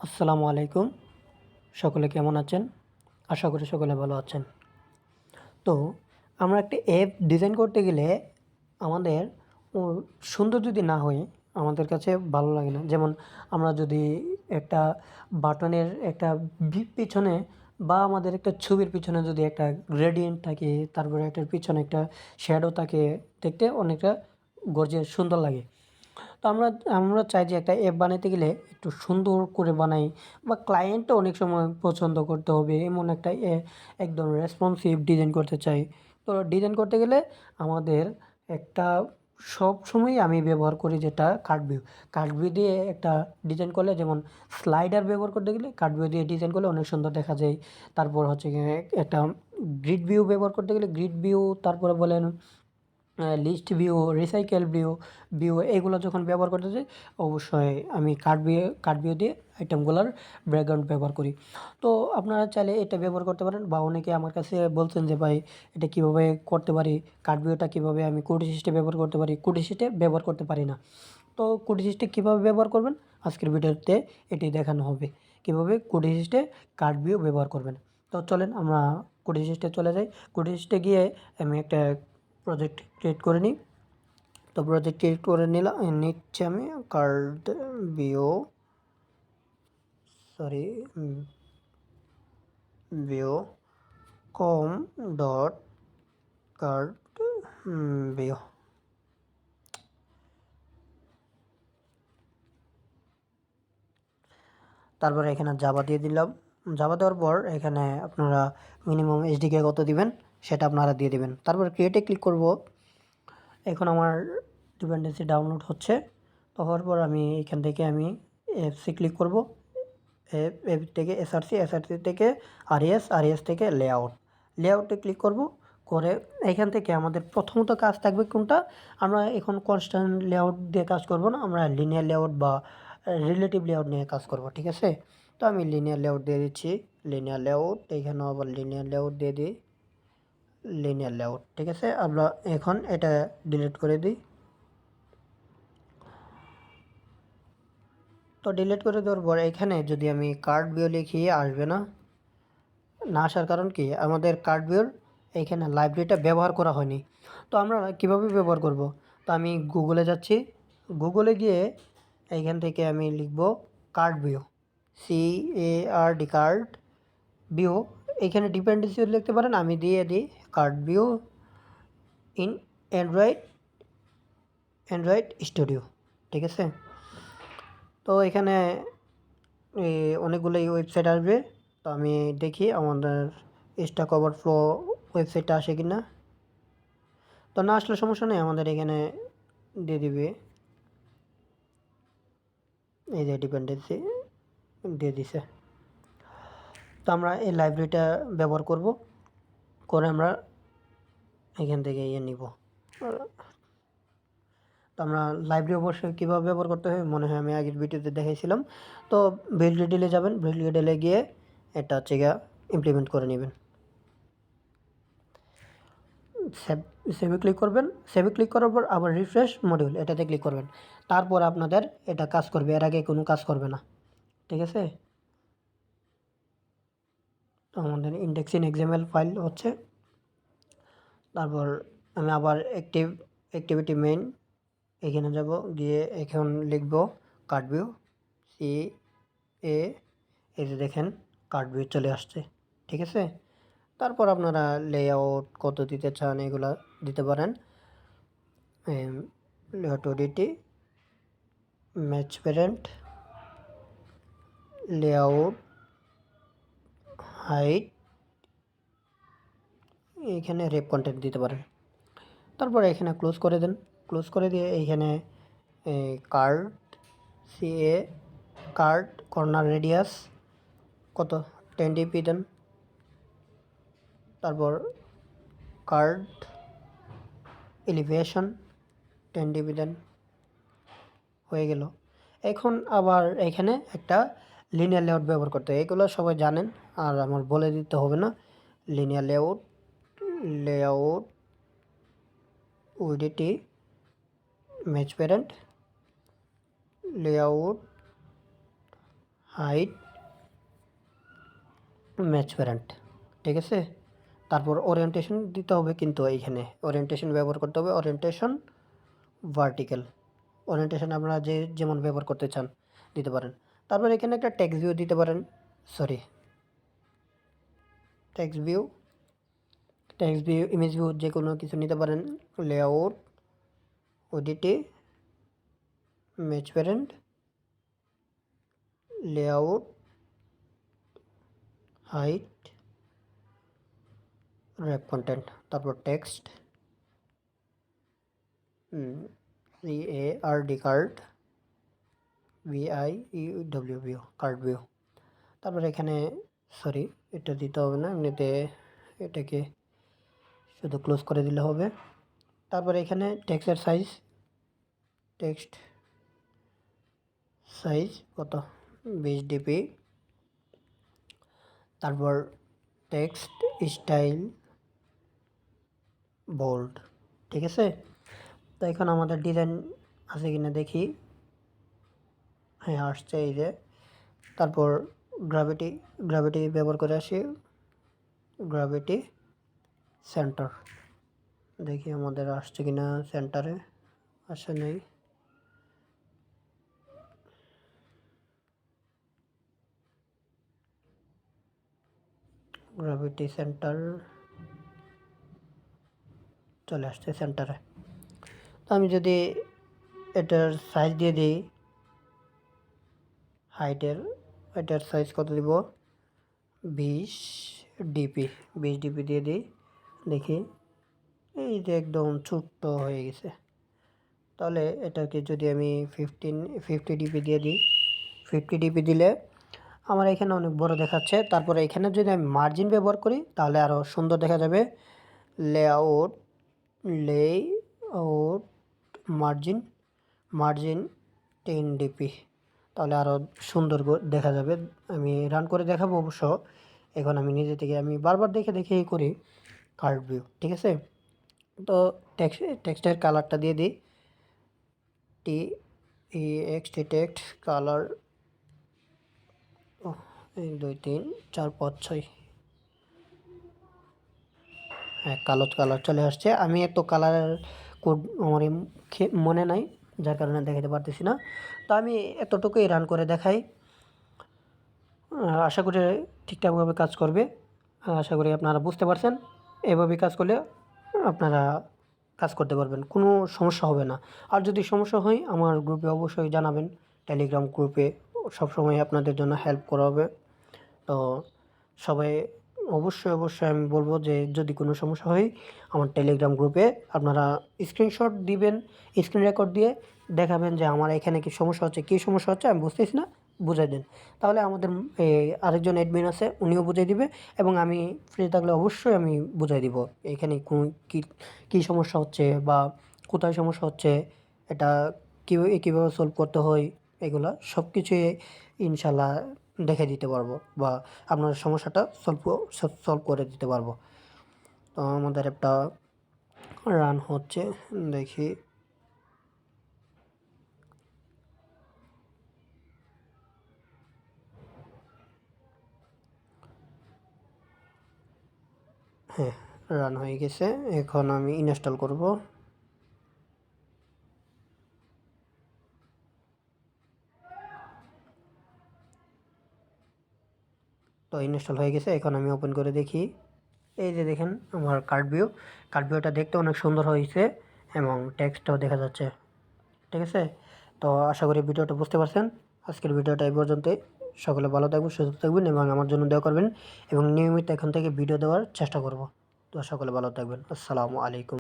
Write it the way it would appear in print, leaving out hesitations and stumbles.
আসসালামু আলাইকুম। সকলে কেমন আছেন? আশা করি সকলে ভালো আছেন। তো আমরা একটা অ্যাপ ডিজাইন করতে গেলে আমাদের ও সুন্দর যদি না হয় আমাদের কাছে ভালো লাগে না। যেমন আমরা যদি একটা বাটনের একটা পিছনে বা আমাদের একটা ছবির পিছনে যদি একটা গ্রেডিয়েন্ট থাকে, তারপরে এটার পিছনে একটা শ্যাডো থাকে, দেখতে অনেকটা গর্জিয়াস সুন্দর লাগে। তো আমরা চাই যে একটা অ্যাপ বানাইতে গেলে একটু সুন্দর করে বানাই বা ক্লায়েন্টও অনেক সময় পছন্দ করতে হবে এমন একটা একদম রেসপন্সিভ ডিজাইন করতে চাই। তো ডিজাইন করতে গেলে আমাদের একটা সবসময়ই আমি ব্যবহার করি যেটা কার্টভিউ। কার্টভিউ দিয়ে একটা ডিজাইন করলে যেমন স্লাইডার ব্যবহার করতে গেলে কার্টভিউ দিয়ে ডিজাইন করলে অনেক সুন্দর দেখা যায়। তারপর হচ্ছে গিয়ে একটা গ্রিড ভিউ ব্যবহার করতে গেলে গ্রিড ভিউ, তারপরে বলেন লিস্ট ভিউ, রিসাইকেল ভিউ এগুলো যখন ব্যবহার করতে যাই অবশ্যই আমি কার্ড ভিউ দিয়ে আইটেমগুলোর ব্যাকগ্রাউন্ড ব্যবহার করি। তো আপনারা চাইলে এটা ব্যবহার করতে পারেন বা অনেকে আমার কাছে বলছেন যে ভাই এটা কীভাবে করতে পারি, কার্ড ভিউটা কীভাবে আমি কোড সিস্টেম ব্যবহার করতে পারি। কোড সিস্টেম ব্যবহার করতে পারি না। তো কোড সিস্টেম কীভাবে ব্যবহার করবেন আজকের ভিডিওতে এটি দেখানো হবে, কীভাবে কোড সিস্টেম কার্ড ভিউ ব্যবহার করবেন। তো চলেন আমরা কোড সিস্টে চলে যাই। কোড সিস্টে গিয়ে আমি একটা প্রজেক্ট ক্রিয়েট করে নিই। তো প্রজেক্ট ক্রিয়েট করে নিচ্ছি আমি card view view com dot card view. তারপরে এখানে জাভা দিয়ে দিলাম। জাভা দেওয়ার পর এখানে আপনারা মিনিমাম এসডিকে কত দিবেন সেটা আপনারা দিয়ে দিবেন। তারপর ক্রিয়েটে ক্লিক করব। এখন আমার ডিপেন্ডেন্সি ডাউনলোড হচ্ছে। তো হওয়ার পর আমি এখান থেকে আমি এফসি ক্লিক করব। এফ থেকে এসআরসি থেকে আরইএস থেকে লেআউটে ক্লিক করব। করে এখান থেকে আমাদের প্রথমত কাজ থাকবে কোনটা, আমরা এখন কনস্ট্যান্ট লেআউট দিয়ে কাজ করব না, আমরা লিনিয়ার লেআউট বা রিলেটিভ লেআউট নিয়ে কাজ করব, ঠিক আছে। তো আমি লিনিয়ার লেআউট দিয়ে দিচ্ছি। লিনিয়ার লেআউট এখানেও আবার লিনিয়ার লেআউট দিয়ে দিই। লিনিয়ার লেআউট ঠিক আছে। আমরা এখন এটা ডিলিট করে দিই। তো ডিলিট করে দেওয়ার পর এখানে যদি আমি কার্ড ভিউ লিখি আসবে না। না আসার কারণ কি, আমাদের কার্ড ভিউর এইখানে লাইব্রেরিটা ব্যবহার করা হয়নি। তো আমরা কিভাবে ব্যবহার করব। তো আমি গুগলে যাচ্ছি। গুগলে গিয়ে এইখান থেকে আমি লিখব card view, CARD card view. এখানে ডিপেন্ডেন্সি লিখতে পারেন, আমি দিয়ে দিই card view in Android studio, ঠিক আছে। তো এখানে অনেকগুলোই ওয়েবসাইট আসবে। তো আমি দেখি আমাদের স্ট্যাক ওভারফ্লো ওয়েবসাইটটা আসে কি না। তো না আসলে সমস্যা নেই, আমাদের এখানে দিয়ে দিবে। এই যে ডিপেন্ডেন্সি দিয়ে দিছে। তো আমরা এই লাইব্রেরিটা ব্যবহার করব, করে আমরা এখান থেকে নিব। তো আমরা লাইব্রেরি অবশ্যই কীভাবে ব্যবহার করতে হয় মনে হয় আমি আগের ভিডিওতে দেখাইছিলাম। তো বিল্ড ডিটেলে যাবেন, বিল্ড ডিটেলে গিয়ে এটা হচ্ছে গিয়ে ইমপ্লিমেন্ট করে নেবেন। সেভে ক্লিক করবেন। সেভে ক্লিক করার পর আবার রিফ্রেশ মডিউল এটাতে ক্লিক করবেন। তারপর আপনাদের এটা কাজ করবে, এর আগে কোনো কাজ করবে না, ঠিক আছে। তো আমাদের ইন্ডেক্সিং এক্সাম্পল ফাইল হচ্ছে। তারপর আমি আবার অ্যাক্টিভিটি মেইন এখানে যাব, গিয়ে এখন লিখব কার্ড ভিউ CA। এই যে দেখেন কার্ড ভিউ চলে আসছে, ঠিক আছে। তারপর আপনারা লেআউট কত দিতে চান এগুলা দিতে পারেন। Layout width, match parent, layout height, এইখানে রেপ কন্টেন্ট দিতে পারেন। তারপর এখানে ক্লোজ করে দেন। ক্লোজ করে দিয়ে এইখানে card CA card corner radius কত 10 dp দেন। তারপর কার্ড এলিভেশন 10 dp দেন, হয়ে গেল। এখন আবার এখানে একটা লিনিয়ার লেআউট ব্যবহার করতে হয়, এগুলো সবাই জানেন আর আমার বলে দিতে হবে না। Linear layout width, match parent, layout height match parent, ঠিক আছে। তারপর ওরিয়েন্টেশন দিতে হবে, কিন্তু এইখানে ওরিয়েন্টেশন ব্যবহার করতে হবে, ওরিয়েন্টেশন ভার্টিক্যাল। ওরিয়েন্টেশন আপনারা যে যেমন ব্যবহার করতে চান দিতে পারেন। তারপর এখানে একটা টেক্সট ভিউ দিতে পারেন, টেক্সট ভিউ ইমেজ ভিউ যে কোনো কিছু নিতে পারেন। Layout, width, match parent, layout, height, wrap content, তারপর text, CARD card, VIEW card view. তারপর এখানে এটা দিতে হবে না, এমনিতে এটাকে শুধু ক্লোজ করে দিলে হবে। তারপর এখানে টেক্সট সাইজ কত, 20 ডিপি। তারপর টেক্সট স্টাইল বোল্ড, ঠিক আছে। তো এখন আমাদের ডিজাইন আছে কিনা দেখি। হ্যাঁ, আসছে, এই যে। তারপর গ্র্যাভিটি ব্যবহার করে আসি, গ্র্যাভিটি সেন্টার, দেখি আমাদের আসছে কিনা। সেন্টারে আসে নেই। গ্র্যাভিটি সেন্টার চলে আসছে সেন্টারে। তো আমি যদি এটার সাইজ দিয়ে দিই, এটার সাইজ কত দিব, 20 ডিপি দিয়ে দিই, দেখি এই যে একদম ছোট্ট হয়ে গেছে। তাহলে এটাকে যদি আমি 50 ডিপি দিয়ে দিই, 50 ডিপি দিলে আমার এখানে অনেক বড় দেখাচ্ছে। তারপরে এখানে যদি আমি মার্জিন ব্যবহার করি তাহলে আরও সুন্দর দেখা যাবে। লেআউট, মার্জিন 10 ডিপি, তাহলে আরও সুন্দর দেখা যাবে। আমি রান করে দেখাবো অবশ্য। এখন আমি নিজে থেকে আমি বারবার দেখেই করি কার্ড ভিউ, ঠিক আছে। তো টেক্সটের কালারটা দিয়ে দিই, টেক্সট কালার 1 2 3 4 5 6, হ্যাঁ, কালো কালার চলে আসছে। আমি এত কালারের কোড আমার মনে নাই, যার কারণে দেখাতে পারতেছি না। তো আমি এতটুকুই রান করে দেখাই। আশা করি ঠিকঠাকভাবে কাজ করবে। আশা করি আপনারা বুঝতে পারছেন। এভাবে কাজ করলে আপনারা কাজ করতে পারবেন, কোনো সমস্যা হবে না। আর যদি সমস্যা হয় আমার গ্রুপে অবশ্যই জানাবেন। টেলিগ্রাম গ্রুপে সবসময় আপনাদের জন্য হেল্প করা হবে। তো সবাই অবশ্যই আমি বলবো যে যদি কোনো সমস্যা হয় আমার টেলিগ্রাম গ্রুপে আপনারা স্ক্রিনশট দিবেন, স্ক্রিন রেকর্ড দিয়ে দেখাবেন যে আমার এখানে কী সমস্যা হচ্ছে আমি বুঝতেছি না, বুঝাই দেন। তাহলে আমাদের আরেকজন অ্যাডমিন আছে, উনিও বুঝিয়ে দিবে, এবং আমি ফ্রি থাকলে অবশ্যই আমি বুঝাই দিব এখানে কী সমস্যা হচ্ছে বা কোথায় সমস্যা হচ্ছে, এটা কীভাবে সলভ করতে হয়, এগুলো সব কিছুই ইনশাল্লাহ দেখে দিতে পারবো, বা আপনার সমস্যাটা সলভ করে দিতে পারবো। তো আমাদের একটা রান হচ্ছে, দেখি। হ্যাঁ, রান হয়ে গেছে। এখন আমি ইনস্টল করব। তো ইনস্টল হয়ে গেছে, এখন আমি ওপেন করে দেখি। এই যে দেখেন আমার কার্ড ভিউটা দেখতে অনেক সুন্দর হয়েছে এবং টেক্সটটাও দেখা যাচ্ছে, ঠিক আছে। তো আশা করি ভিডিওটা বুঝতে পারছেন। আজকের ভিডিওটা এই পর্যন্তই। সকলে ভালো থাকবেন, সুস্থ থাকবেন এবং আমার জন্য দোয়া করবেন, এবং নিয়মিত এখান থেকে ভিডিও দেওয়ার চেষ্টা করব। তো সকলে ভালো থাকবেন। আসসালামু আলাইকুম।